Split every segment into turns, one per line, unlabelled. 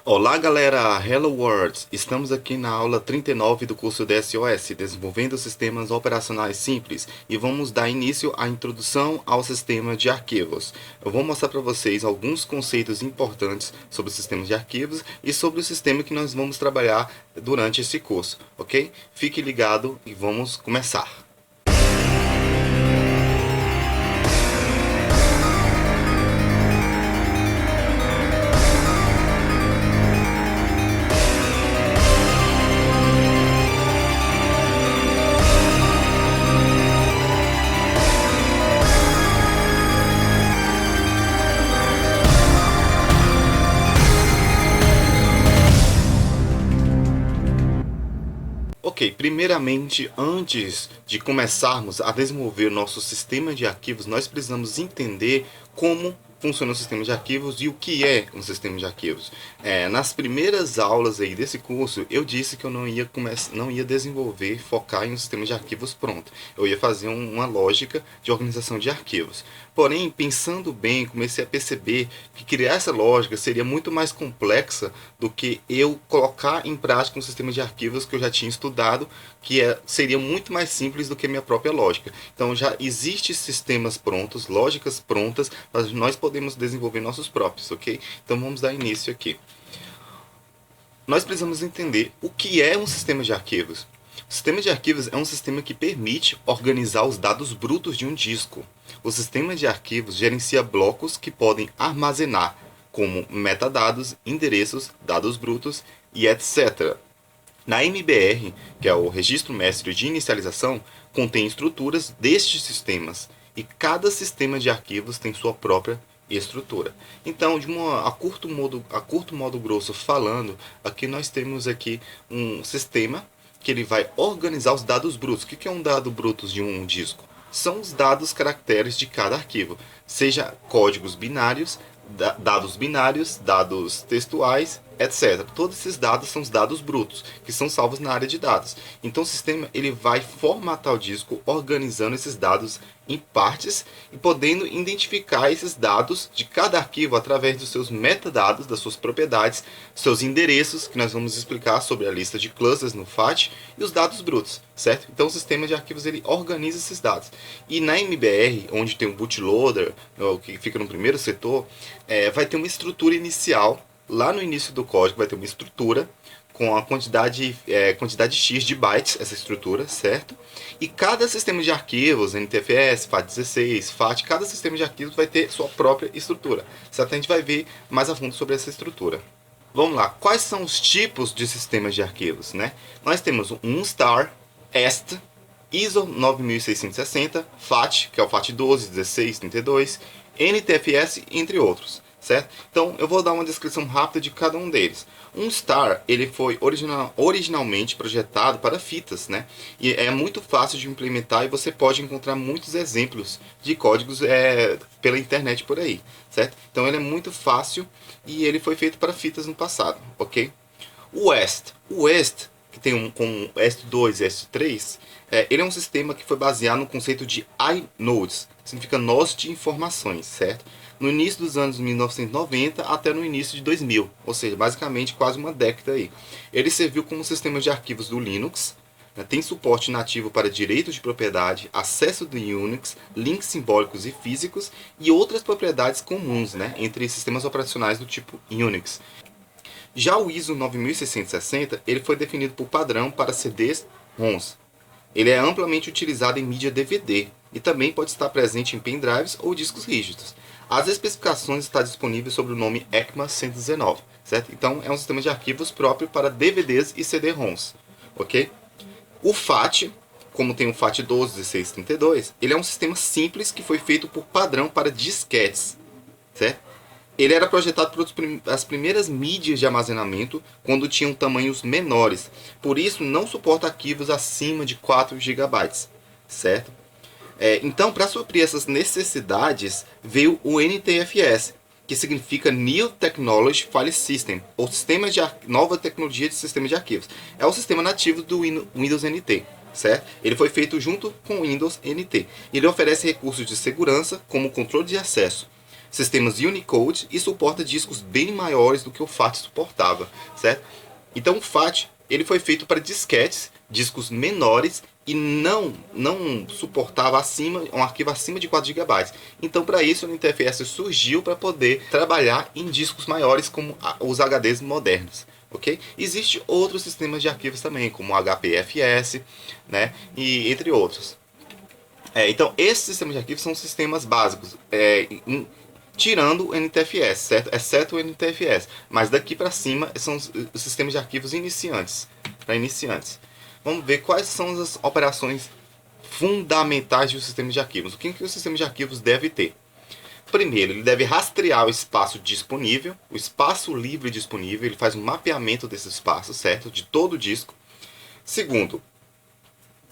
Olá galera, Hello World! Estamos aqui na aula 39 do curso DSOS, Desenvolvendo Sistemas Operacionais Simples, e vamos dar início à introdução ao sistema de arquivos. Eu vou mostrar para vocês alguns conceitos importantes sobre o sistema de arquivos e sobre o sistema que nós vamos trabalhar durante esse curso, ok? Fique ligado e vamos começar! Ok, primeiramente, antes de começarmos a desenvolver o nosso sistema de arquivos, nós precisamos entender como funciona o sistema de arquivos e o que é um sistema de arquivos. Nas primeiras aulas aí desse curso, eu disse que eu não ia desenvolver, focar em um sistema de arquivos pronto. Eu ia fazer uma lógica de organização de arquivos. Porém, pensando bem, comecei a perceber que criar essa lógica seria muito mais complexa do que eu colocar em prática um sistema de arquivos que eu já tinha estudado, seria muito mais simples do que minha própria lógica. Então já existem sistemas prontos, lógicas prontas, mas nós podemos desenvolver nossos próprios, ok? Então vamos dar início aqui. Nós precisamos entender o que é um sistema de arquivos. O sistema de arquivos é um sistema que permite organizar os dados brutos de um disco. O sistema de arquivos gerencia blocos que podem armazenar, como metadados, endereços, dados brutos e etc. Na MBR, que é o Registro Mestre de Inicialização, contém estruturas destes sistemas, e cada sistema de arquivos tem sua própria estrutura. Então, a curto modo grosso falando, aqui nós temos aqui um sistema que ele vai organizar os dados brutos. O que é um dado bruto de um disco? São os dados caracteres de cada arquivo, seja códigos binários, dados textuais, etc. Todos esses dados são os dados brutos, que são salvos na área de dados. Então o sistema ele vai formatar o disco, organizando esses dados em partes e podendo identificar esses dados de cada arquivo através dos seus metadados, das suas propriedades, seus endereços, que nós vamos explicar sobre a lista de clusters no FAT, e os dados brutos, certo? Então o sistema de arquivos ele organiza esses dados. E na MBR, onde tem o bootloader, que fica no primeiro setor, vai ter uma estrutura inicial. Lá no início do código vai ter uma estrutura com a quantidade X de bytes, essa estrutura, certo? E cada sistema de arquivos, NTFS, FAT16, FAT, cada sistema de arquivos vai ter sua própria estrutura, certo? A gente vai ver mais a fundo sobre essa estrutura. Vamos lá, quais são os tipos de sistemas de arquivos, né? Nós temos o unstar, est, ISO 9660, FAT, que é o FAT12, 16, 32, NTFS, entre outros. Certo? Então eu vou dar uma descrição rápida de cada um deles. Um star ele foi originalmente projetado para fitas, né? E é muito fácil de implementar e você pode encontrar muitos exemplos de códigos pela internet por aí, certo? Então ele é muito fácil e ele foi feito para fitas no passado, ok? O est, que tem com est2 e est3, ele é um sistema que foi baseado no conceito de inodes, que significa nós de informações, certo? No início dos anos 1990 até no início de 2000, ou seja, basicamente quase uma década aí. Ele serviu como sistema de arquivos do Linux, né, tem suporte nativo para direitos de propriedade, acesso do Unix, links simbólicos e físicos e outras propriedades comuns, né, entre sistemas operacionais do tipo Unix. Já o ISO 9660 ele foi definido por padrão para CDs ROMs. Ele é amplamente utilizado em mídia DVD e também pode estar presente em pendrives ou discos rígidos. As especificações estão disponíveis sob o nome ECMA 119, certo? Então é um sistema de arquivos próprio para DVDs e CD-ROMs, ok? O FAT, como tem o FAT12, 16, 32, ele é um sistema simples que foi feito por padrão para disquetes, certo? Ele era projetado para as primeiras mídias de armazenamento quando tinham tamanhos menores, por isso não suporta arquivos acima de 4 GB, certo? Então, para suprir essas necessidades, veio o NTFS, que significa New Technology File System, ou nova tecnologia de sistema de arquivos. É o sistema nativo do Windows NT, certo? Ele foi feito junto com o Windows NT. Ele oferece recursos de segurança, como controle de acesso, sistemas Unicode e suporta discos bem maiores do que o FAT suportava, certo? Então o FAT ele foi feito para disquetes, discos menores e não suportava um arquivo acima de 4 GB. Então para isso o NTFS surgiu para poder trabalhar em discos maiores como os HDs modernos. Okay? Existem outros sistemas de arquivos também, como o HPFS, né? E entre outros. Então, esses sistemas de arquivos são sistemas básicos, tirando o NTFS, certo? Exceto o NTFS. Mas daqui para cima são os sistemas de arquivos iniciantes, para iniciantes. Vamos ver quais são as operações fundamentais de um sistema de arquivos. O que o sistema de arquivos deve ter? Primeiro, ele deve rastrear o espaço disponível, o espaço livre disponível, ele faz um mapeamento desse espaço, certo? De todo o disco. Segundo,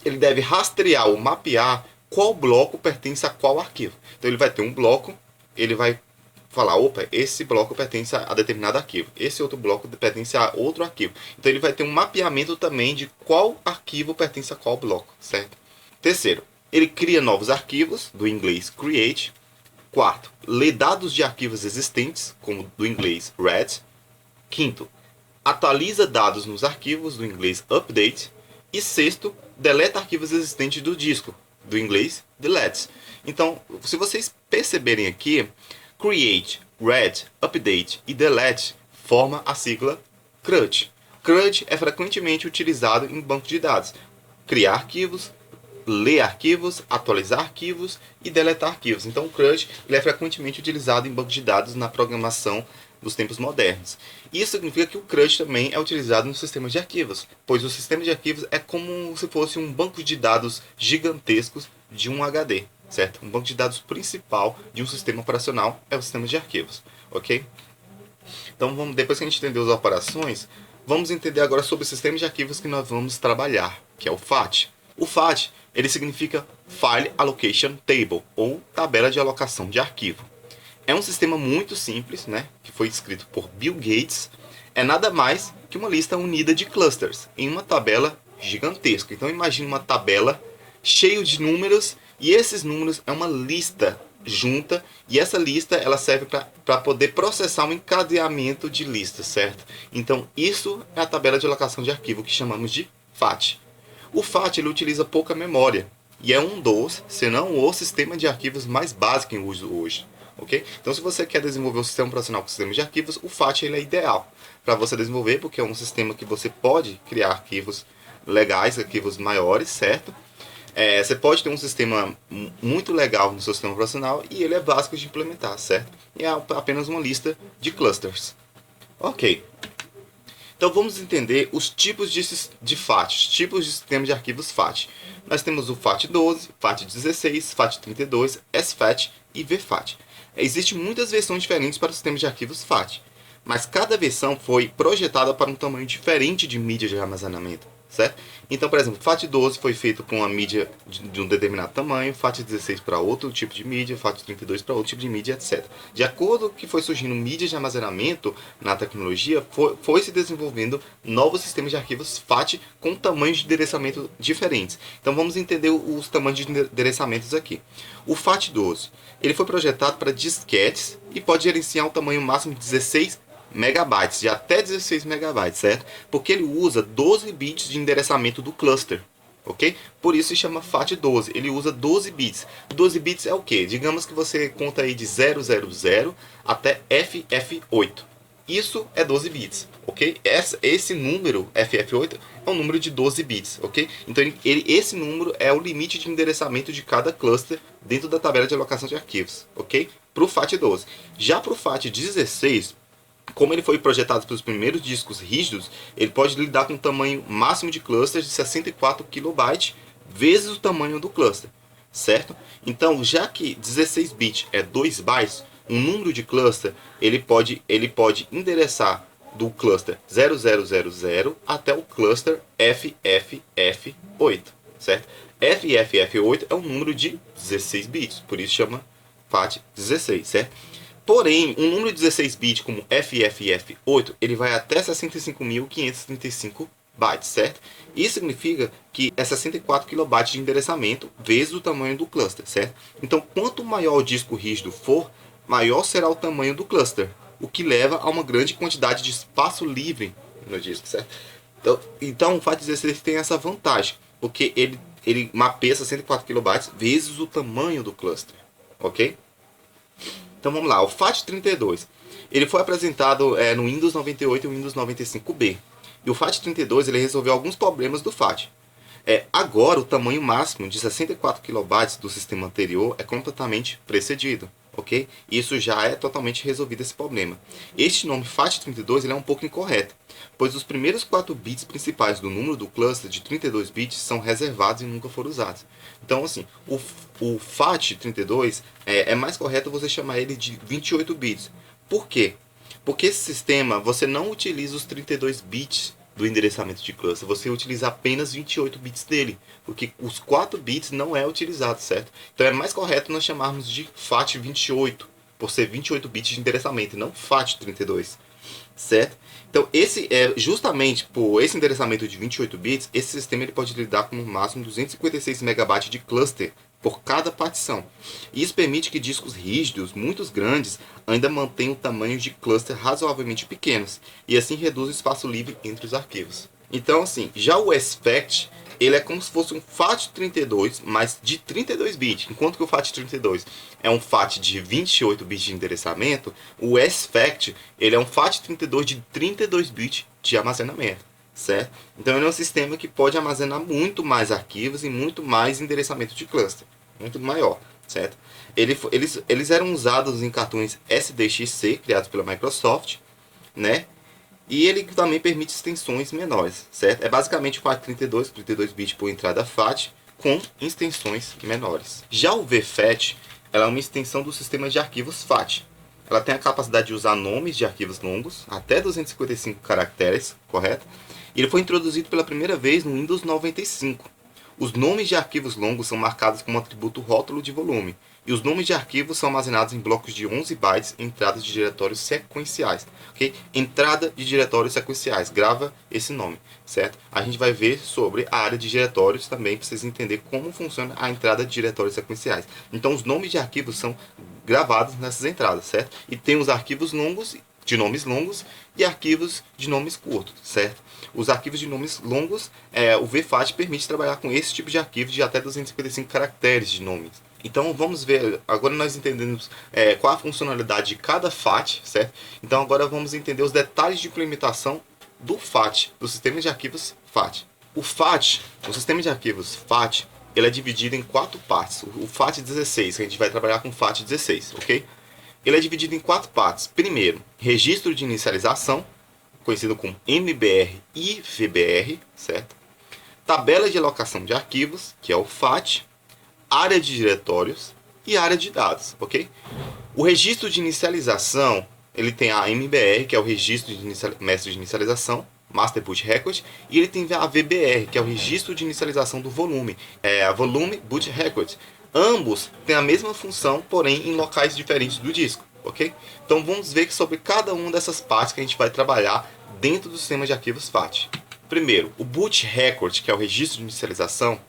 ele deve rastrear ou mapear qual bloco pertence a qual arquivo. Então ele vai ter um bloco, ele vai falar, opa, esse bloco pertence a determinado arquivo, esse outro bloco pertence a outro arquivo. Então ele vai ter um mapeamento também de qual arquivo pertence a qual bloco, certo? Terceiro, ele cria novos arquivos, do inglês create. Quarto, lê dados de arquivos existentes, como do inglês read. Quinto, atualiza dados nos arquivos, do inglês update. E sexto, deleta arquivos existentes do disco, do inglês delete. Então, se vocês perceberem aqui, create, read, update e delete forma a sigla CRUD. CRUD é frequentemente utilizado em banco de dados. Criar arquivos, ler arquivos, atualizar arquivos e deletar arquivos. Então o CRUD ele é frequentemente utilizado em banco de dados na programação dos tempos modernos. Isso significa que o CRUD também é utilizado nos sistemas de arquivos, pois o sistema de arquivos é como se fosse um banco de dados gigantescos de um HD, certo? Um banco de dados principal de um sistema operacional é o sistema de arquivos, ok? Então depois que a gente entendeu as operações, vamos entender agora sobre o sistema de arquivos que nós vamos trabalhar, que é o FAT. O FAT ele significa File Allocation Table, ou tabela de alocação de arquivo. É um sistema muito simples, né, que foi escrito por Bill Gates. É nada mais que uma lista unida de clusters em uma tabela gigantesca. Então imagine uma tabela cheia de números e esses números é uma lista junta e essa lista ela serve para poder processar um encadeamento de listas, certo? Então isso é a tabela de alocação de arquivo que chamamos de FAT. O FAT ele utiliza pouca memória e é um dos, se não o sistema de arquivos mais básico em uso hoje. Okay? Então, se você quer desenvolver um sistema operacional com sistema de arquivos, o FAT ele é ideal para você desenvolver, porque é um sistema que você pode criar arquivos legais, arquivos maiores, certo? Você pode ter um sistema muito legal no seu sistema operacional e ele é básico de implementar, certo? E é apenas uma lista de clusters. Ok. Então vamos entender os tipos de FAT, os tipos de sistema de arquivos FAT. Nós temos o FAT12, FAT16, FAT32, SFAT e VFAT. Existem muitas versões diferentes para o sistema de arquivos FAT, mas cada versão foi projetada para um tamanho diferente de mídia de armazenamento, certo? Então, por exemplo, o FAT12 foi feito com uma mídia de um determinado tamanho, FAT16 para outro tipo de mídia, FAT32 para outro tipo de mídia, etc. De acordo com que foi surgindo mídias de armazenamento na tecnologia, foi se desenvolvendo novos sistemas de arquivos FAT com tamanhos de endereçamento diferentes. Então vamos entender os tamanhos de endereçamentos aqui. O FAT12 ele foi projetado para disquetes e pode gerenciar um tamanho máximo de 16 megabytes, de até 16 megabytes, certo? Porque ele usa 12 bits de endereçamento do cluster, ok? Por isso se chama FAT12, ele usa 12 bits. 12 bits é o que? Digamos que você conta aí de 000 até FF8. Isso é 12 bits, ok? Esse número, FF8, é um número de 12 bits, ok? Então esse número é o limite de endereçamento de cada cluster dentro da tabela de alocação de arquivos, ok? Para o FAT12. Já para o FAT16, como ele foi projetado para os primeiros discos rígidos, ele pode lidar com um tamanho máximo de cluster de 64 KB vezes o tamanho do cluster, certo? Então, já que 16 bits é 2 bytes, um número de cluster ele pode endereçar do cluster 0000 até o cluster FFF8, certo? FFF8 é um número de 16 bits, por isso chama FAT16, certo? Porém, um número de 16 bits como FFF8, ele vai até 65.535 bytes, certo? Isso significa que é 64 KB de endereçamento vezes o tamanho do cluster, certo? Então, quanto maior o disco rígido for, maior será o tamanho do cluster, o que leva a uma grande quantidade de espaço livre no disco, certo? Então o FAT16 tem essa vantagem, porque ele mapeia 64 KB vezes o tamanho do cluster, ok? Então vamos lá, o FAT32, ele foi apresentado no Windows 98 e Windows 95B, e o FAT32 ele resolveu alguns problemas do FAT. Agora o tamanho máximo de 64 KB do sistema anterior é completamente precedido, ok? Isso já é totalmente resolvido esse problema. Este nome FAT32 ele é um pouco incorreto, pois os primeiros 4 bits principais do número do cluster de 32 bits são reservados e nunca foram usados. Então assim, o FAT32 é mais correto você chamar ele de 28 bits. Por quê? Porque esse sistema você não utiliza os 32 bits do endereçamento de cluster, você utiliza apenas 28 bits dele, porque os 4 bits não é utilizado, certo? Então é mais correto nós chamarmos de FAT28, por ser 28 bits de endereçamento, e não FAT32, certo? Então justamente por esse endereçamento de 28 bits, esse sistema ele pode lidar com no máximo 256 MB de cluster por cada partição. E isso permite que discos rígidos, muito grandes, ainda mantenham tamanhos de cluster razoavelmente pequenos, e assim reduz o espaço livre entre os arquivos. Então assim, já o SFAT, ele é como se fosse um FAT32, mas de 32 bits, enquanto que o FAT32 é um FAT de 28 bits de endereçamento, o SFAT ele é um FAT32 de 32 bits de armazenamento, certo? Então ele é um sistema que pode armazenar muito mais arquivos e muito mais endereçamento de cluster, muito maior, certo? Eles eram usados em cartões SDXC criados pela Microsoft, né? E ele também permite extensões menores, certo? É basicamente o FAT32, 32 bits por entrada FAT, com extensões menores. Já o VFAT, ela é uma extensão do sistema de arquivos FAT. Ela tem a capacidade de usar nomes de arquivos longos, até 255 caracteres, correto? E ele foi introduzido pela primeira vez no Windows 95. Os nomes de arquivos longos são marcados como atributo rótulo de volume, e os nomes de arquivos são armazenados em blocos de 11 bytes em entradas de diretórios sequenciais. Okay? Entrada de diretórios sequenciais, grava esse nome, certo? A gente vai ver sobre a área de diretórios também, para vocês entenderem como funciona a entrada de diretórios sequenciais. Então os nomes de arquivos são gravados nessas entradas, certo? E tem os arquivos longos, de nomes longos, e arquivos de nomes curtos, certo? Os arquivos de nomes longos, o VFAT permite trabalhar com esse tipo de arquivo de até 255 caracteres de nomes. Então vamos ver, agora nós entendemos qual a funcionalidade de cada FAT, certo? Então agora vamos entender os detalhes de implementação do FAT, do sistema de arquivos FAT. O FAT, o sistema de arquivos FAT, ele é dividido em 4 partes. O FAT16, que a gente vai trabalhar com o FAT16, ok? Ele é dividido em 4 partes. Primeiro, registro de inicialização, conhecido como MBR e VBR, certo? Tabela de alocação de arquivos, que é o FAT, área de diretórios e área de dados, ok? O registro de inicialização, ele tem a MBR, que é o registro de mestre de inicialização, Master Boot Record, e ele tem a VBR, que é o registro de inicialização do volume, a Volume Boot Record. Ambos têm a mesma função, porém em locais diferentes do disco, ok? Então vamos ver sobre cada uma dessas partes que a gente vai trabalhar dentro do sistema de arquivos FAT. Primeiro, o Boot Record, que é o registro de inicialização,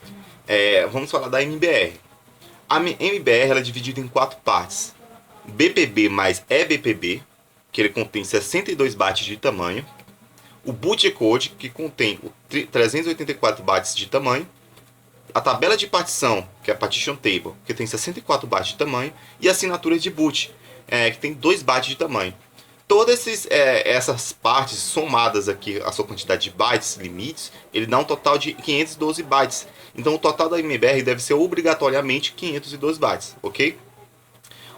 vamos falar da MBR. A MBR ela é dividida em 4 partes. BPB mais EBPB, que ele contém 62 bytes de tamanho. O Boot Code, que contém 384 bytes de tamanho. A tabela de partição, que é a Partition Table, que tem 64 bytes de tamanho. E a assinatura de boot, que tem 2 bytes de tamanho. Todas essas partes somadas aqui, a sua quantidade de bytes, limites, ele dá um total de 512 bytes. Então o total da MBR deve ser obrigatoriamente 512 bytes, ok?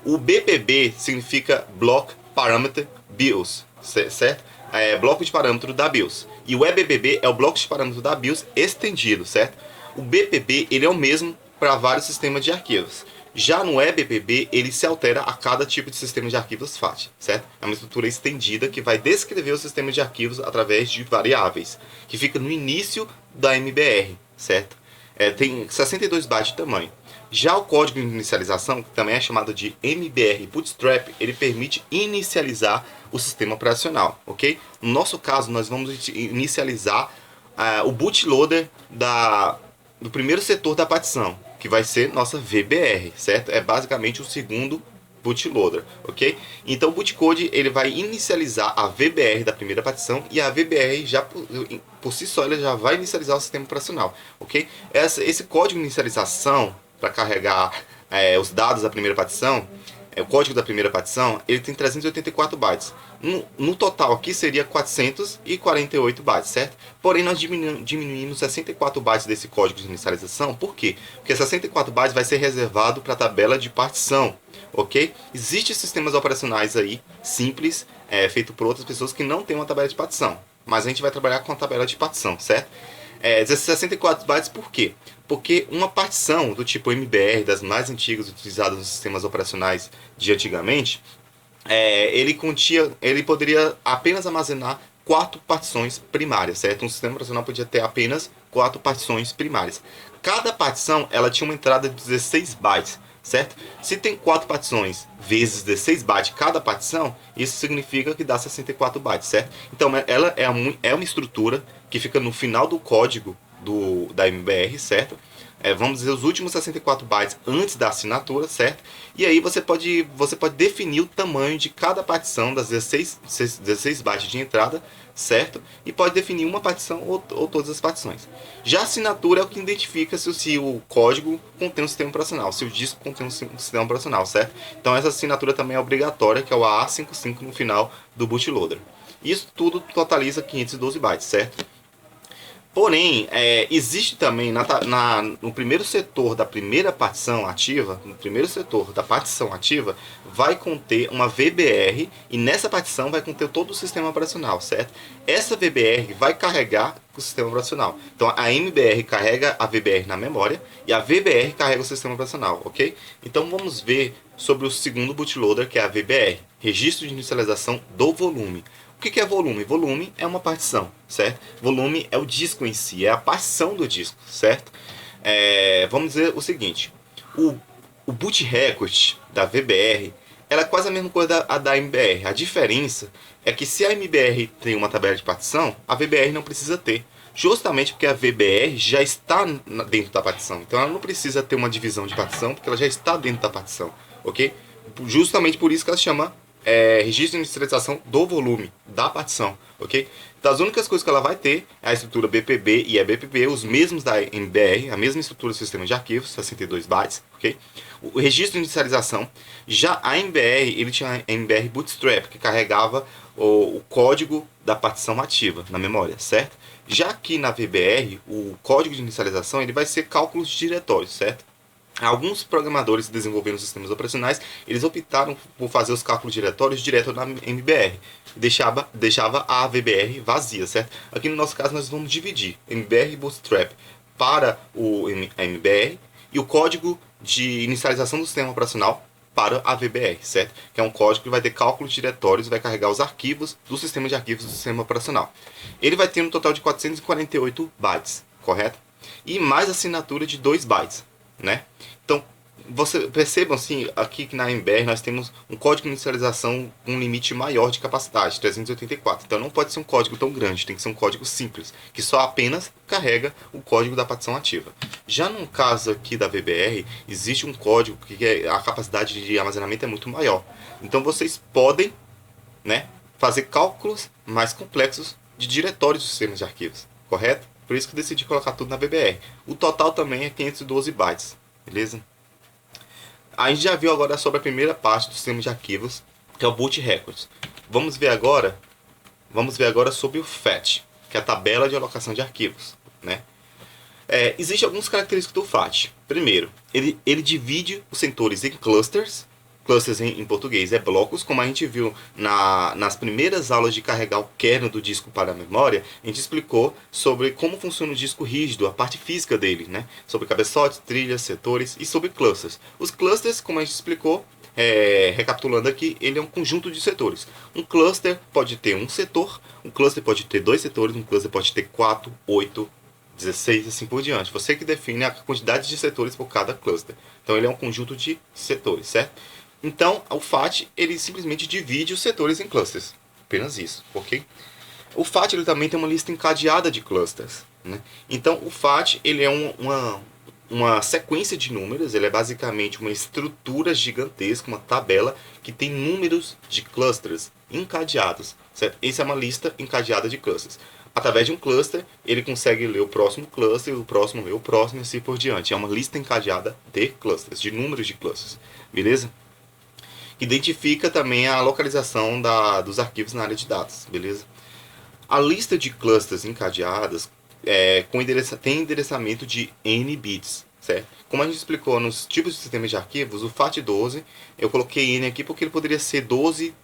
O BPB significa Block Parameter BIOS, certo? Bloco de parâmetro da BIOS. E o EBPB é o bloco de parâmetro da BIOS estendido, certo? O BPB ele é o mesmo para vários sistemas de arquivos. Já no EBPB, ele se altera a cada tipo de sistema de arquivos FAT, certo? É uma estrutura estendida que vai descrever o sistema de arquivos através de variáveis, que fica no início da MBR, certo? Tem 62 bytes de tamanho. Já o código de inicialização, que também é chamado de MBR Bootstrap, ele permite inicializar o sistema operacional, ok? No nosso caso, nós vamos inicializar o bootloader do primeiro setor da partição, que vai ser nossa VBR, certo? É basicamente o segundo bootloader, ok? Então o bootcode ele vai inicializar a VBR da primeira partição e a VBR já por si só ele já vai inicializar o sistema operacional, ok? Esse código de inicialização para carregar os dados da primeira partição, o código da primeira partição, ele tem 384 bytes. No total aqui seria 448 bytes, certo? Porém nós diminuímos 64 bytes desse código de inicialização. Por quê? Porque 64 bytes vai ser reservado para a tabela de partição, ok? Existem sistemas operacionais aí simples, feito por outras pessoas que não tem uma tabela de partição, mas a gente vai trabalhar com a tabela de partição, certo? 64 bytes por quê? Porque uma partição do tipo MBR, das mais antigas utilizadas nos sistemas operacionais de antigamente, ele poderia apenas armazenar 4 partições primárias, certo? Um sistema operacional podia ter apenas 4 partições primárias. Cada partição ela tinha uma entrada de 16 bytes, certo? Se tem 4 partições vezes 16 bytes cada partição, isso significa que dá 64 bytes, certo? Então ela é uma estrutura que fica no final do código da MBR, certo? Vamos dizer, os últimos 64 bytes antes da assinatura, certo? E aí você pode definir o tamanho de cada partição das 16 bytes de entrada, certo? E pode definir uma partição ou todas as partições. Já a assinatura é o que identifica se o código contém um sistema operacional, se o disco contém um sistema operacional, certo? Então essa assinatura também é obrigatória, que é o AA55 no final do bootloader. Isso tudo totaliza 512 bytes, certo? Porém, existe também no primeiro setor da primeira partição ativa, no primeiro setor da partição ativa, vai conter uma VBR e nessa partição vai conter todo o sistema operacional, certo? Essa VBR vai carregar o sistema operacional. Então a MBR carrega a VBR na memória e a VBR carrega o sistema operacional, ok? Então vamos ver sobre o segundo bootloader, que é a VBR, Registro de Inicialização do Volume. O que é volume? Volume é uma partição, certo? Volume é o disco em si, é a partição do disco, certo? Vamos dizer o seguinte, o boot record da VBR ela é quase a mesma coisa da MBR. A diferença é que se a MBR tem uma tabela de partição, a VBR não precisa ter. Justamente porque a VBR já está dentro da partição. Então ela não precisa ter uma divisão de partição, porque ela já está dentro da partição, ok? Justamente por isso que ela se chama registro de inicialização do volume da partição, ok? Então as únicas coisas que ela vai ter é a estrutura BPB e EBPB, os mesmos da MBR, a mesma estrutura do sistema de arquivos, 62 bytes, ok? O registro de inicialização, já a MBR, ele tinha a MBR Bootstrap, que carregava o código da partição ativa na memória, certo? Já aqui na VBR, o código de inicialização ele vai ser cálculos de diretórios, certo? Alguns programadores desenvolvendo sistemas operacionais, eles optaram por fazer os cálculos diretórios direto na MBR. Deixava a VBR vazia, certo? Aqui no nosso caso nós vamos dividir MBR Bootstrap para o MBR e o código de inicialização do sistema operacional para a VBR, certo? Que é um código que vai ter cálculos diretórios, vai carregar os arquivos do sistema de arquivos do sistema operacional. Ele vai ter um total de 448 bytes, correto? E mais assinatura de 2 bytes. Né? Então, percebam assim, aqui que na MBR nós temos um código de inicialização com um limite maior de capacidade, 384. Então não pode ser um código tão grande, tem que ser um código simples, que só apenas carrega o código da partição ativa. Já no caso aqui da VBR, existe um código que a capacidade de armazenamento é muito maior. Então vocês podem, né, fazer cálculos mais complexos de diretórios dos sistemas de arquivos, correto? Por isso que eu decidi colocar tudo na VBR. O total também é 512 bytes, beleza? A gente já viu agora sobre a primeira parte do sistema de arquivos, que é o boot records. Vamos ver agora sobre o FAT, que é a tabela de alocação de arquivos, né? Existem algumas características do FAT. Primeiro, ele divide os setores em clusters. Clusters em português é blocos, como a gente viu nas primeiras aulas de carregar o kernel do disco para a memória, a gente explicou sobre como funciona o disco rígido, a parte física dele, né? Sobre cabeçotes, trilhas, setores e sobre clusters. Os clusters, como a gente explicou, recapitulando aqui, ele é um conjunto de setores. Um cluster pode ter um setor, um cluster pode ter 2 setores, um cluster pode ter 4, 8, 16 e assim por diante. Você que define a quantidade de setores por cada cluster. Então ele é um conjunto de setores, certo? Então, o FAT, ele simplesmente divide os setores em clusters. Apenas isso, ok? O FAT, ele também tem uma lista encadeada de clusters, né? Então, o FAT, ele é uma sequência de números, ele é basicamente uma estrutura gigantesca, uma tabela que tem números de clusters encadeados, certo? Essa é uma lista encadeada de clusters. Através de um cluster, ele consegue ler o próximo cluster, o próximo ler o próximo e assim por diante. É uma lista encadeada de clusters, de números de clusters, beleza? Identifica também a localização dos arquivos na área de dados, beleza? A lista de clusters encadeadas tem endereçamento de N bits, certo? Como a gente explicou nos tipos de sistemas de arquivos, o FAT12, eu coloquei N aqui porque ele poderia ser 12,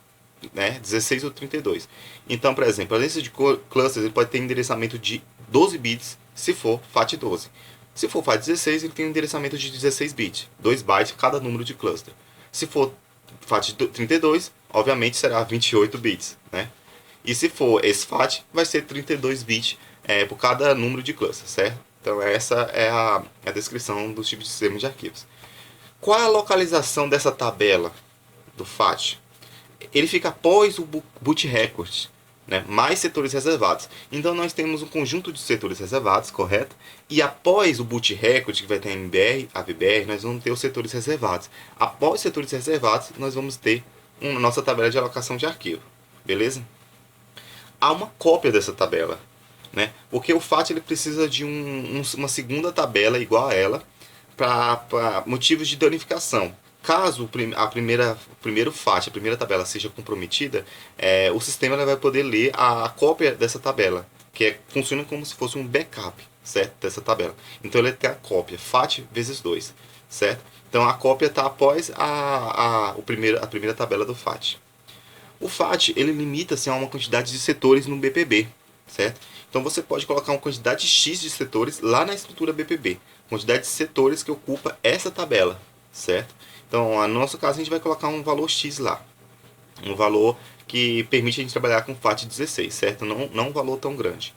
né, 16 ou 32. Então, por exemplo, a lista de clusters ele pode ter endereçamento de 12 bits se for FAT12. Se for FAT16, ele tem um endereçamento de 16 bits, 2 bytes cada número de cluster. Se for FAT32, obviamente será 28 bits, né? E se for SFAT, vai ser 32 bits por cada número de cluster, certo? Então essa é a descrição dos tipos de sistemas de arquivos. Qual é a localização dessa tabela do FAT? Ele fica após o boot record, né? Mais setores reservados. Então nós temos um conjunto de setores reservados, correto? E após o boot record, que vai ter a MBR, a VBR, nós vamos ter os setores reservados. Após os setores reservados, nós vamos ter nossa tabela de alocação de arquivo, beleza? Há uma cópia dessa tabela, né? Porque o FAT ele precisa de uma segunda tabela igual a ela para motivos de danificação. Caso o primeiro FAT, a primeira tabela seja comprometida, o sistema vai poder ler a cópia dessa tabela, que funciona como se fosse um backup, certo? Dessa tabela. Então ele tem a cópia FAT vezes 2, certo? Então a cópia está após a primeira tabela do FAT. O FAT ele limita-se a uma quantidade de setores no BPB, certo? Então você pode colocar uma quantidade X de setores lá na estrutura BPB, quantidade de setores que ocupa essa tabela, certo? Então, no nosso caso, a gente vai colocar um valor X lá, um valor que permite a gente trabalhar com FAT 16, certo? Não um valor tão grande.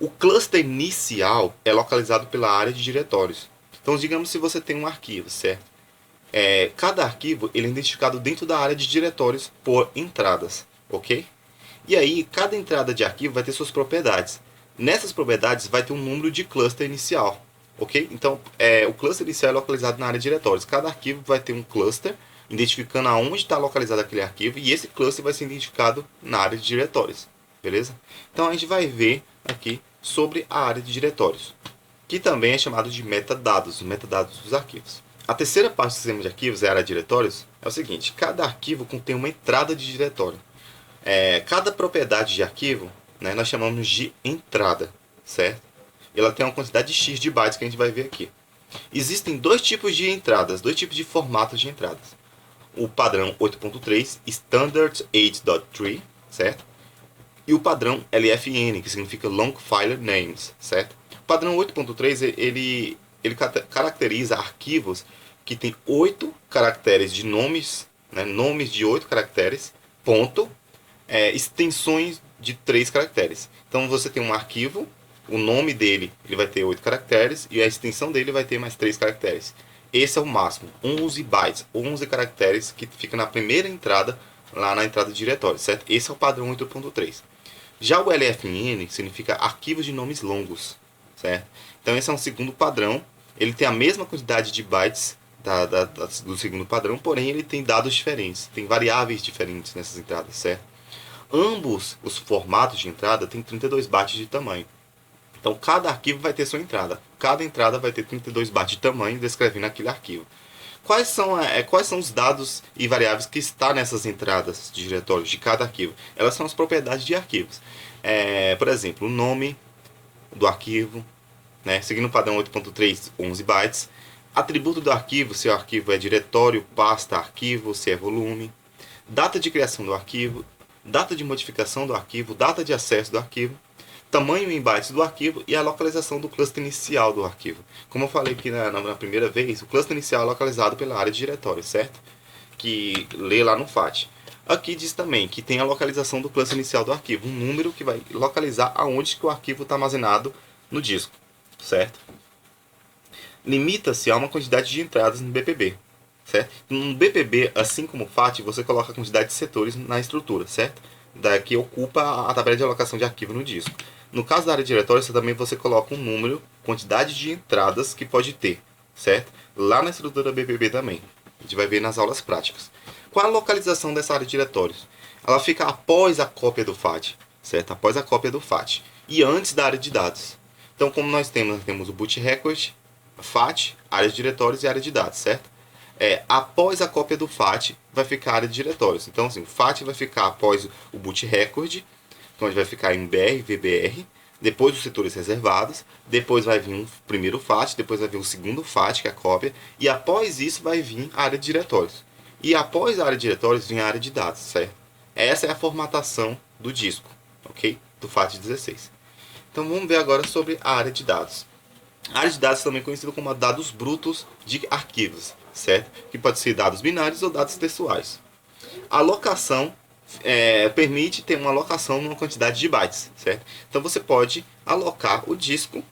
O cluster inicial é localizado pela área de diretórios. Então, digamos se você tem um arquivo, certo? Cada arquivo ele é identificado dentro da área de diretórios por entradas, ok? E aí, cada entrada de arquivo vai ter suas propriedades. Nessas propriedades vai ter um número de cluster inicial, ok? Então, o cluster inicial é localizado na área de diretórios. Cada arquivo vai ter um cluster, identificando aonde está localizado aquele arquivo, e esse cluster vai ser identificado na área de diretórios, beleza? Então, a gente vai ver aqui sobre a área de diretórios, que também é chamado de metadados, os metadados dos arquivos. A terceira parte do sistema de arquivos, a área de diretórios, é o seguinte: cada arquivo contém uma entrada de diretório. Cada propriedade de arquivo, né, nós chamamos de entrada, certo? Ela tem uma quantidade X de bytes que a gente vai ver aqui. Existem dois tipos de entradas, dois tipos de formatos de entradas. O padrão 8.3, Standard 8.3, certo? E o padrão LFN, que significa Long File Names, certo? O padrão 8.3 ele caracteriza arquivos que tem 8 caracteres de nomes, né, nomes de 8 caracteres, ponto, extensões de 3 caracteres. Então você tem um arquivo, o nome dele ele vai ter 8 caracteres e a extensão dele vai ter mais 3 caracteres. Esse é o máximo, 11 bytes, 11 caracteres que fica na primeira entrada, lá na entrada de diretório, certo? Esse é o padrão 8.3. Já o LFN significa arquivos de nomes longos, certo? Então esse é um segundo padrão, ele tem a mesma quantidade de bytes do segundo padrão, porém ele tem dados diferentes, tem variáveis diferentes nessas entradas, certo? Ambos os formatos de entrada têm 32 bytes de tamanho. Então cada arquivo vai ter sua entrada. Cada entrada vai ter 32 bytes de tamanho descrevendo aquele arquivo. Quais são os dados e variáveis que estão nessas entradas de diretórios de cada arquivo? Elas são as propriedades de arquivos. Por exemplo, o nome do arquivo, né, seguindo o padrão 8.3, 11 bytes. Atributo do arquivo, se o arquivo é diretório, pasta, arquivo, se é volume. Data de criação do arquivo, data de modificação do arquivo, data de acesso do arquivo, tamanho em bytes do arquivo e a localização do cluster inicial do arquivo. Como eu falei aqui na primeira vez, o cluster inicial é localizado pela área de diretório, certo? Que lê lá no FAT. Aqui diz também que tem a localização do cluster inicial do arquivo, um número que vai localizar aonde que o arquivo está armazenado no disco, certo? Limita-se a uma quantidade de entradas no BPB, certo? No BPB, assim como o FAT, você coloca a quantidade de setores na estrutura, certo? que ocupa a tabela de alocação de arquivo no disco. No caso da área de diretório, você coloca um número, quantidade de entradas que pode ter, certo? Lá na estrutura BPB também. A gente vai ver nas aulas práticas. Qual a localização dessa área de diretórios? Ela fica após a cópia do FAT, certo? Após a cópia do FAT e antes da área de dados. Então, como nós temos o boot record, FAT, área de diretórios e área de dados, certo? Após a cópia do FAT, vai ficar a área de diretórios. Então, assim, o FAT vai ficar após o boot record, então ele vai ficar em BR, VBR, depois os setores reservados, depois vai vir um primeiro FAT, depois vai vir um segundo FAT, que é a cópia, e após isso vai vir a área de diretórios. E após a área de diretórios vem a área de dados, certo? Essa é a formatação do disco, ok? Do FAT16. Então vamos ver agora sobre a área de dados. A área de dados também é conhecida como dados brutos de arquivos, certo? Que pode ser dados binários ou dados textuais. A alocação permite ter uma alocação numa quantidade de bytes, certo? Então você pode alocar o disco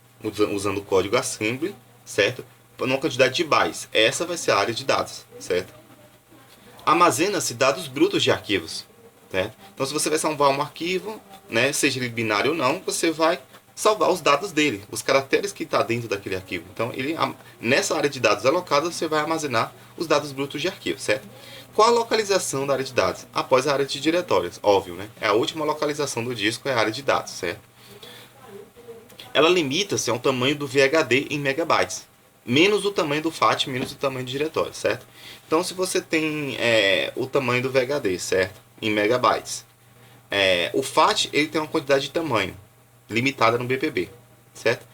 usando o código assembly, certo? Numa quantidade de bytes. Essa vai ser a área de dados, certo? Armazena-se dados brutos de arquivos, certo? Então se você vai salvar um arquivo, né, seja ele binário ou não, você vai salvar os dados dele, os caracteres que está dentro daquele arquivo. Então, nessa área de dados alocada, você vai armazenar os dados brutos de arquivo, certo? Qual a localização da área de dados? Após a área de diretórios, óbvio, né? É a última localização do disco, é a área de dados, certo? Ela limita-se ao tamanho do VHD em megabytes, menos o tamanho do FAT, menos o tamanho do diretório, certo? Então, se você tem o tamanho do VHD, certo? Em megabytes. O FAT, ele tem uma quantidade de tamanho limitada no BPB, certo?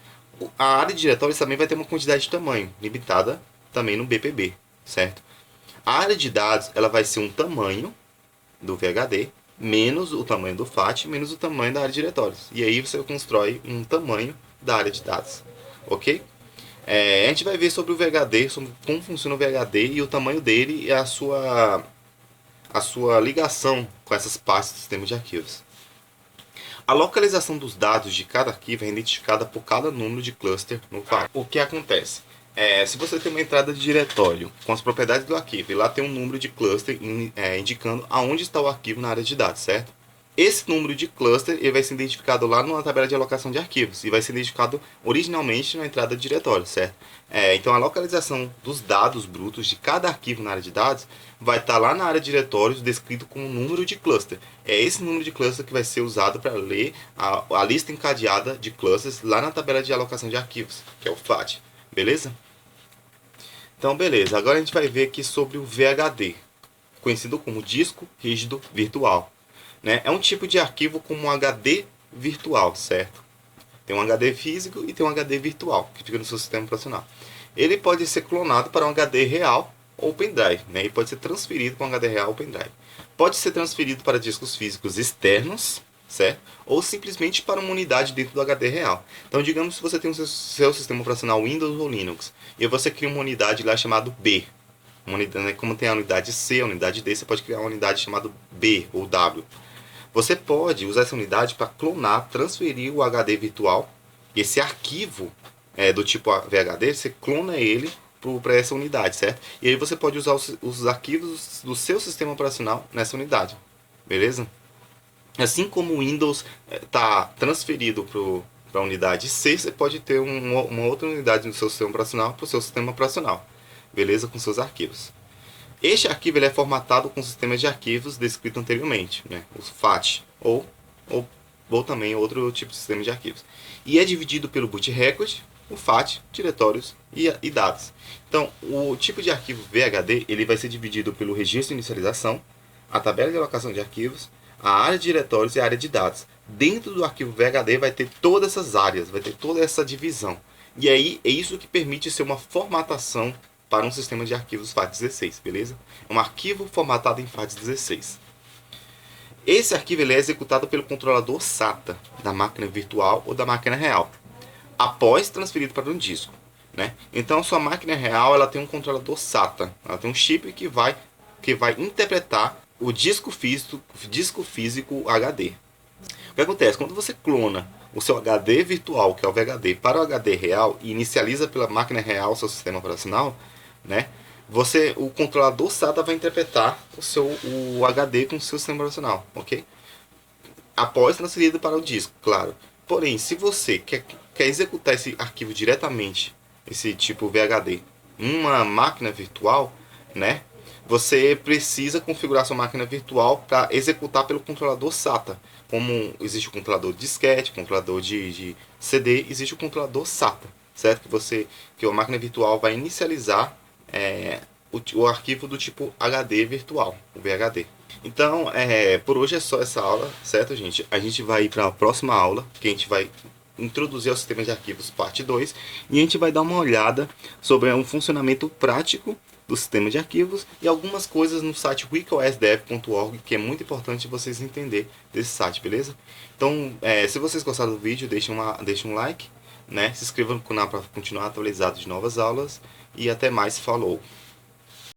A área de diretórios também vai ter uma quantidade de tamanho limitada também no BPB, certo? A área de dados, ela vai ser um tamanho do VHD menos o tamanho do FAT menos o tamanho da área de diretórios. E aí você constrói um tamanho da área de dados, ok? A gente vai ver sobre o VHD, sobre como funciona o VHD e o tamanho dele e a sua ligação com essas partes do sistema de arquivos. A localização dos dados de cada arquivo é identificada por cada número de cluster no FAT. O que acontece? Se você tem uma entrada de diretório com as propriedades do arquivo e lá tem um número de cluster indicando aonde está o arquivo na área de dados, certo? Esse número de cluster ele vai ser identificado lá na tabela de alocação de arquivos e vai ser identificado originalmente na entrada de diretório, certo? Então a localização dos dados brutos de cada arquivo na área de dados vai estar lá na área de diretórios descrito como número de cluster. É esse número de cluster que vai ser usado para ler a lista encadeada de clusters lá na tabela de alocação de arquivos, que é o FAT, beleza? Então beleza, agora a gente vai ver aqui sobre o VHD, conhecido como disco rígido virtual. É um tipo de arquivo como um HD virtual, certo? Tem um HD físico e tem um HD virtual, que fica no seu sistema operacional. Ele pode ser clonado para um HD real ou pendrive, né? E pode ser transferido para um HD real ou pendrive. Pode ser transferido para discos físicos externos, certo? Ou simplesmente para uma unidade dentro do HD real. Então, digamos que você tem o seu sistema operacional Windows ou Linux, e você cria uma unidade lá chamada B. Uma unidade, como tem a unidade C, a unidade D, você pode criar uma unidade chamada B ou W. Você pode usar essa unidade para clonar, transferir o HD virtual. Esse arquivo do tipo VHD, você clona ele para essa unidade, certo? E aí você pode usar os arquivos do seu sistema operacional nessa unidade, beleza? Assim como o Windows está transferido para a unidade C, você pode ter uma outra unidade no seu sistema operacional para o seu sistema operacional, beleza? Com seus arquivos. Este arquivo ele é formatado com sistemas de arquivos descrito anteriormente, né? Os FAT ou também outro tipo de sistema de arquivos. E é dividido pelo boot record, o FAT, diretórios e dados. Então, o tipo de arquivo VHD ele vai ser dividido pelo registro de inicialização, a tabela de alocação de arquivos, a área de diretórios e a área de dados. Dentro do arquivo VHD vai ter todas essas áreas, vai ter toda essa divisão. E aí é isso que permite ser uma formatação para um sistema de arquivos FAT16, beleza? É um arquivo formatado em FAT16. Esse arquivo ele é executado pelo controlador SATA da máquina virtual ou da máquina real, após transferido para um disco, né? Então, sua máquina real ela tem um controlador SATA, ela tem um chip que vai interpretar o disco físico HD. O que acontece? Quando você clona o seu HD virtual, que é o VHD, para o HD real e inicializa pela máquina real o seu sistema operacional, né? O controlador SATA vai interpretar o HD com o seu sistema operacional, ok? após transferido para o disco, claro. Porém, se você quer executar esse arquivo diretamente, esse tipo VHD, em uma máquina virtual, né? Você precisa configurar sua máquina virtual para executar pelo controlador SATA. Como existe o controlador de disquete, controlador de CD, existe o controlador SATA, certo? Que a máquina virtual vai inicializar o arquivo do tipo HD virtual, o VHD. Então, por hoje é só essa aula, certo, gente? A gente vai ir para a próxima aula, que a gente vai introduzir o sistema de arquivos parte 2, e a gente vai dar uma olhada sobre um funcionamento prático do sistema de arquivos e algumas coisas no site wikosdf.org, que é muito importante vocês entenderem desse site, beleza? Então, se vocês gostaram do vídeo, deixem um like, né? Se inscrevam no canal para continuar atualizado de novas aulas, e até mais, falou!